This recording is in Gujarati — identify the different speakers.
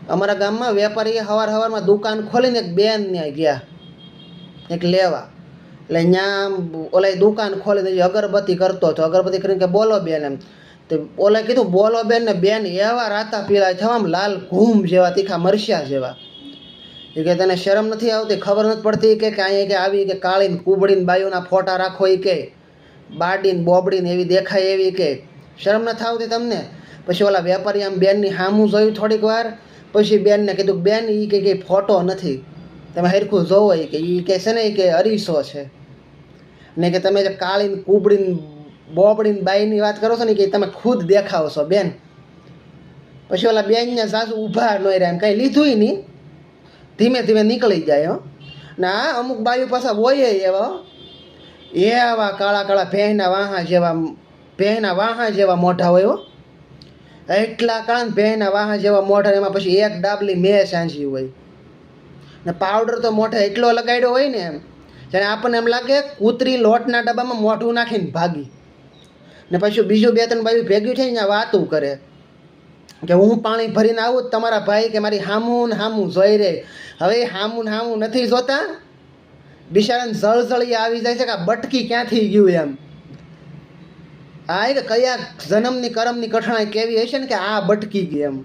Speaker 1: અમારા ગામમાં વેપારીએ સવારમાં દુકાન ખોલીને એક બેન ત્યાં ગયા એક લેવા, એટલે ત્યાં ઓલા દુકાન ખોલીને અગરબત્તી કરતો હતો. અગરબત્તી કરીને કે બોલો બેન એમ. તો ઓલા કીધું બોલો બેન ને બેન એવા રાતા પીળા થવા આમ લાલ ઘૂમ જેવા તીખા મરચા જેવા. એ કે તને શરમ નથી આવતી, ખબર નથી પડતી કે અહીંયા કે આવી કે કાળીને કુબડીને બાયુના ફોટા રાખો એ કે બાડીને બોબડીને એવી દેખાય એવી કે શરમ નથી આવતી તમને? પછી ઓલા વેપારી આમ બેનની સામું જોયું થોડીક વાર, પછી બેનને કીધું બેન એ કે ફોટો નથી, તમે હરખું જોવો એ કે એ કે છે ને એ કે અરીસો છે ને કે તમે જે કાળીને કુબડીને બોબડીને બાઈની વાત કરો છો ને કે તમે ખુદ દેખાવ છો બેન. પછી ઓલા બેનને સાસુ ઊભા ન રહ્યા, એમ કાંઈ લીધું નહીં, ધીમે ધીમે નીકળી જાય. હો ને આ અમુક બાયુ પાછા હોય એવા કાળા કાળા ભેંના વાહા જેવા મોઢા હોય. હો એટલા કાળા ને ભેંના વાહા જેવા મોઢા, એમાં પછી એક ડાબલી મેં સાંજી હોય ને પાવડર તો મોઢે એટલો લગાડ્યો હોય ને એમ જાણે આપણને એમ લાગે કૂતરી લોટના ડબ્બામાં મોઢું નાખીને ભાગી. ને પછી બીજું 2-3 બાયું ભેગી થઈને વાતું કરે કે હું પાણી ભરીને આવું જ તમારા ભાઈ કે મારી હામું ને હામું જોઈ રે. હવે હામું ને હામું નથી જોતા, બિચારાને જળજળી આવી જાય છે કે આ બટકી ક્યાંથી ગયું એમ. હા કે કયા જન્મની કરમની કઠણાઈ કેવી હશે ને કે આ બટકી ગઈ એમ.